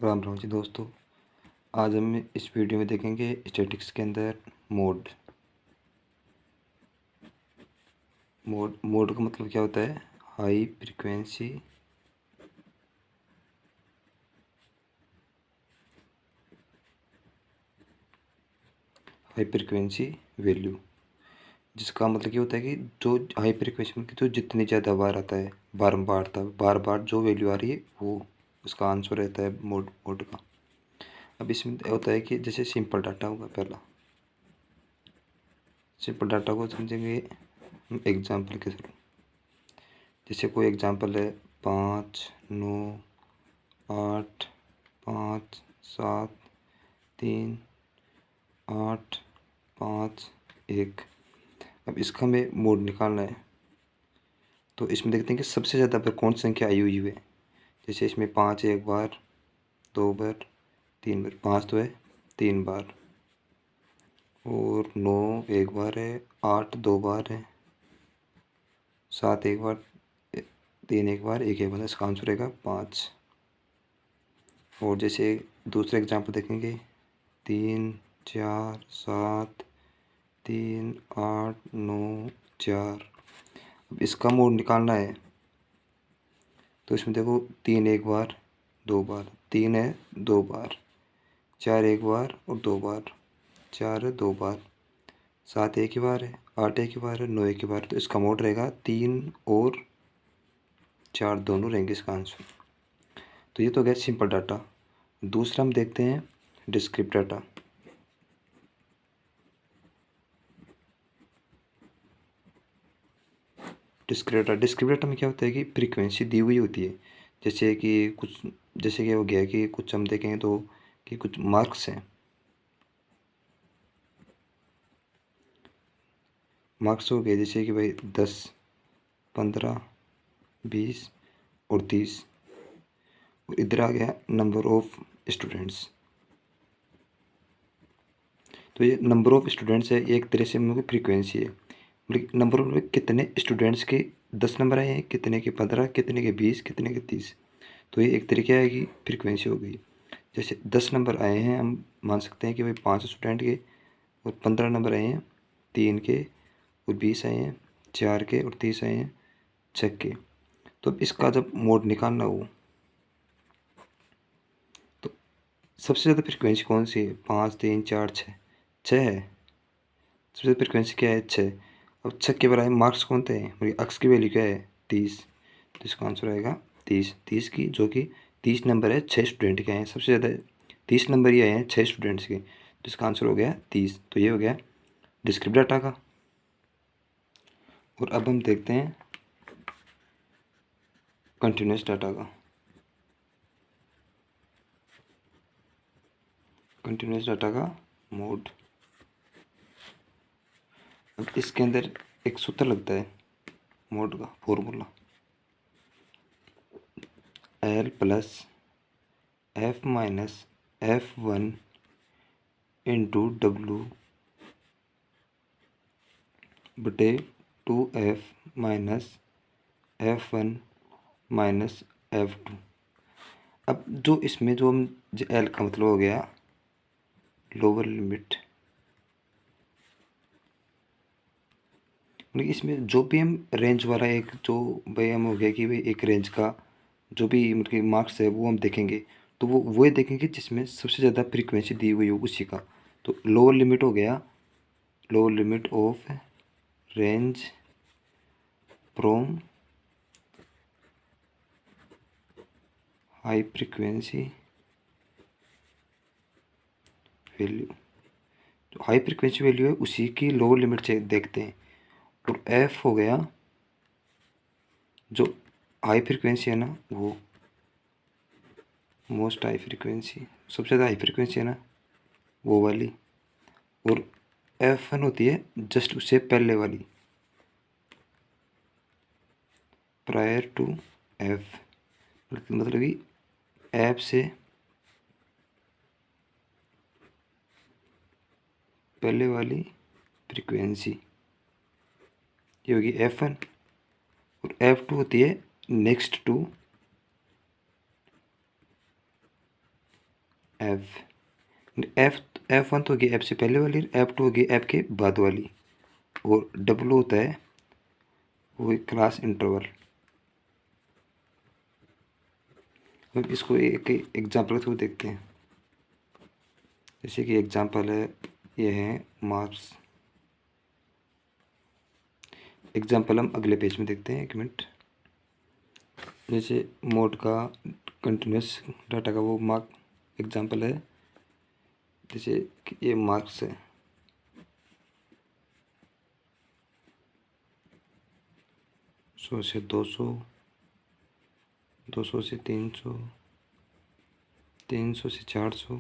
राम राम जी दोस्तों। आज हम इस वीडियो में देखेंगे स्टैटिक्स के अंदर मोड। मोड का मतलब क्या होता है? हाई फ्रीक्वेंसी वैल्यू, जिसका मतलब ये होता है कि जो हाई फ्रीक्वेंसी में जो जितनी ज़्यादा बार आता है, बार बार जो वैल्यू आ रही है वो उसका आंसर रहता है मोड का। अब इसमें होता है कि जैसे सिंपल डाटा होगा, पहला सिंपल डाटा को समझेंगे एग्जाम्पल के थ्रू। जैसे कोई एग्जाम्पल है 5, 9, 8, 5, 7, 3, 8, 5, 1। अब इसका हमें मोड निकालना है, तो इसमें देखते हैं कि सबसे ज़्यादा पर कौन सी संख्या आई हुई है। जैसे इसमें 5 एक बार, 2 बार, 3 बार। 5 तो है 3 बार, और 9 एक बार है, 8 2 बार है, 7 एक बार, 3 एक बार, 1 एक बार। इसका आंसर रहेगा 5। और जैसे दूसरे एग्जाम्पल देखेंगे 3, 4, 7, 3, 8, 9, 4। अब इसका मोड निकालना है, तो इसमें देखो 3 एक बार, 2 बार, 3 है 2 बार, 4 एक बार और 2 बार, 4 है 2 बार, 7 एक ही बार है, 8 एक ही बार है, 9 एक ही बार। तो इसका मोड रहेगा 3 और 4 दोनों रहेंगे इसका आंसर। तो ये तो गया सिंपल डाटा। दूसरा हम देखते हैं डिस्क्रिप्ट डाटा। डिस्क्रिप्ट डाटा में क्या होता है कि फ्रीक्वेंसी दी हुई होती है। जैसे कि कुछ, जैसे कि हो गया कि कुछ हम देखेंगे तो कि कुछ मार्क्स हैं, मार्क्स हो गए जैसे कि भाई 10, 15, 20 और 30। और इधर आ गया नंबर ऑफ स्टूडेंट्स। तो ये नंबर ऑफ स्टूडेंट्स है, ये एक तरह से हम लोग की फ्रीक्वेंसी है। मतलब नंबर ऑफ कितने स्टूडेंट्स के 10 नंबर आए हैं, कितने के 15, कितने के 20, कितने के 30। तो ये एक तरीके आएगी फ्रीक्वेंसी हो गई। जैसे 10 नंबर आए हैं, हम मान सकते हैं कि भाई 5 स्टूडेंट के, और 15 नंबर आए हैं 3 के, और 20 आए हैं 4 के, और 30 आए हैं 6 के। तो अब इसका जब मोड निकालना हो, तो सबसे ज़्यादा फ्रीक्वेंसी कौन सी है? 5, 3, 4, 6। 6 है सबसे ज़्यादा फ्रीक्वेंसी, क्या है? 6। अब 6 के बराबर मार्क्स कौन थे? मतलब अक्स की वैल्यू क्या है? 30। तो इसका आंसर आएगा 30। 30 की, जो कि 30 नंबर है 6 स्टूडेंट के आए हैं, सबसे ज़्यादा 30 नंबर ही आए हैं 6 स्टूडेंट्स के। तो इसका आंसर हो गया 30। तो ये हो गया डिस्क्रिप्ट डाटा का। और अब हम देखते हैं कंटिन्यूस डाटा का। कंटिन्यूस डाटा का मोड। अब इसके अंदर एक सूत्र लगता है मोड का, formula L plus F minus F1 into W बटे 2F minus F1 minus F2। अब जो इसमें जो हम L का मतलब हो गया लोअर लिमिट, मतलब इसमें जो भी हम रेंज वाला एक जो भाई हम हो गया कि भाई एक रेंज का जो भी मतलब मार्क्स है वो हम देखेंगे, तो वो देखेंगे जिसमें सबसे ज़्यादा फ्रीक्वेंसी दी हुई हो उसी का। तो लोअर लिमिट हो गया lower limit of range from high frequency value. जो हाई फ्रीक्वेंसी वैल्यू है उसी की लोअर लिमिट से देखते हैं। और एफ हो गया जो हाई फ्रीक्वेंसी है ना, वो मोस्ट हाई फ्रीक्वेंसी, सबसे ज़्यादा हाई फ्रीक्वेंसी है ना वो वाली। और एफ वन होती है जस्ट उससे पहले वाली, प्रायर टू एफ, मतलब कि एफ से पहले वाली फ्रीक्वेंसी, ये होगी एफ वन। और एफ टू होती है नेक्स्ट टू एफ वन तो होगी एफ से पहले वाली, एफ टू होगी एफ के बाद वाली, और डब्लू होता है वो क्लास इंटरवल। अब इसको एक एग्जाम्पल के थ्रू देखते हैं। जैसे कि एग्जाम्पल है, ये है मार्क्स। एग्जाम्पल हम अगले पेज में देखते हैं, 1 मिनट। जैसे मोड का कंटिन्यूस डाटा का वो मार्क एग्जाम्पल है, जैसे कि ये मार्क्स है। सौ से 200, 200 से 300, 300 से 400,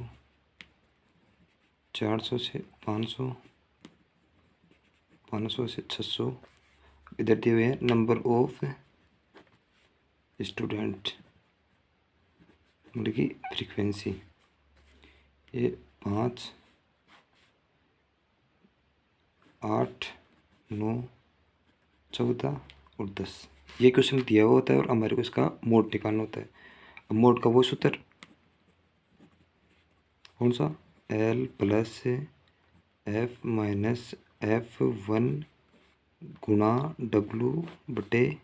400 से 500, 500 से 600। इधर दिए हुए हैं नंबर ऑफ स्टूडेंट, मतलब की फ्रीक्वेंसी। ये 5, 8, 9, 14 और 10। ये क्वेश्चन दिया हुआ होता है और हमारे को इसका मोड निकालना होता है। अब मोड का वो सूत्र कौन सा, L plus F minus F1 गुणा W बटे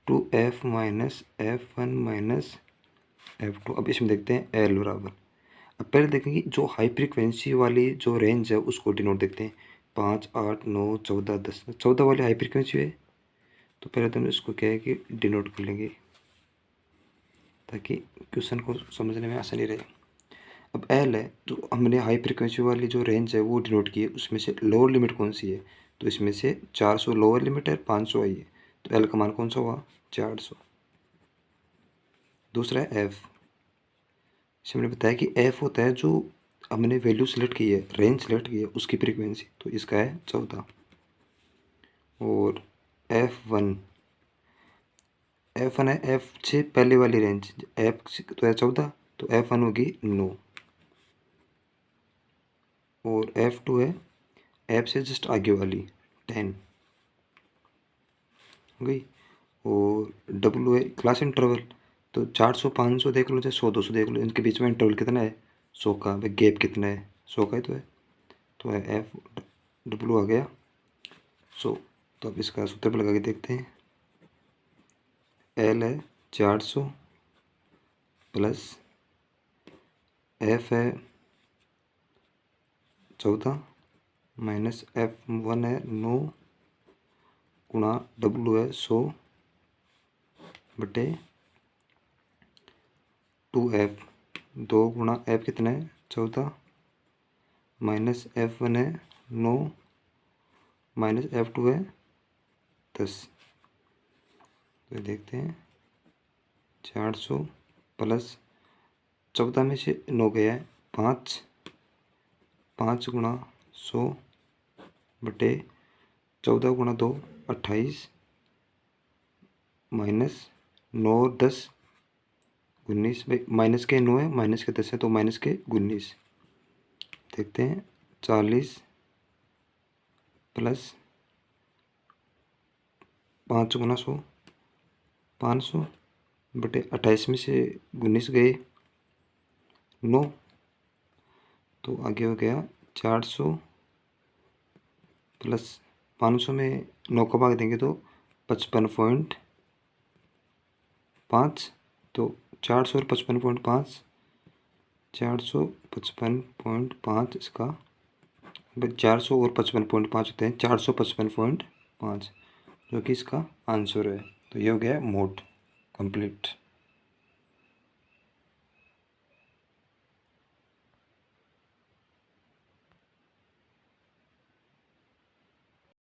2F minus F1 minus F2। अब इसमें देखते हैं L बराबर, अब पहले देखेंगे जो हाई फ्रीक्वेंसी वाली जो रेंज है उसको डिनोट देखते हैं। 5, 8, 9, 14, 10, 14 वाली हाई फ्रीक्वेंसी है, तो पहले तो हम इसको क्या है कि डिनोट कर लेंगे ताकि क्वेश्चन को समझने में आसानी रहे। अब एल है, तो हमने हाई फ्रीक्वेंसी वाली जो रेंज है वो डिनोट की है, उसमें से लोअर लिमिट कौन सी है, तो इसमें से 400 लोअर लिमिट है, 500 आई है, तो एल का मान कौन सा हुआ, 400। दूसरा है एफ। इसे मैंने बताया कि एफ होता है जो हमने वैल्यू सेलेक्ट की है, रेंज सेलेक्ट की है, उसकी फ्रीक्वेंसी, तो इसका है 14। और F1 है एफ से पहले वाली रेंज, एफ तो है 14, तो F1 होगी 9। और F2 है एफ से जस्ट आगे वाली 10 हो गई। और W है क्लास इंटरवल, तो 400, 500 देख लो, चाहे 100, 200 देख लो, इनके बीच में इंटरवल कितना है, 100 का। भाई गैप कितना है, 100 का ही तो है FW आ गया 100। तो अब इसका सूत्र लगा के देखते हैं। L है 400 प्लस F है 14 माइनस F1 है 9 गुणा W है 100 बटे 2F, 2 गुणा F कितना है 14 माइनस F1 है 9 माइनस F2 है 10। तो देखते हैं 400 प्लस 14 में से 9 गया है 5, 5 गुणा 100 बटे 14 गुणा 2 28 माइनस 9 और 10 19। भाई माइनस के 9 है, माइनस के 10 है, तो माइनस के 19। देखते हैं 40 प्लस 5 गुना 100 500 बटे 28 में से 19 गए 9, तो आगे हो गया 400 प्लस 500 में 9 को भाग देंगे तो 55.5, तो 400 और 55.5, 455.5 इसका, 400 और 55.5 होते हैं 455.5, जो कि इसका आंसर है। तो ये हो गया मोड कंप्लीट।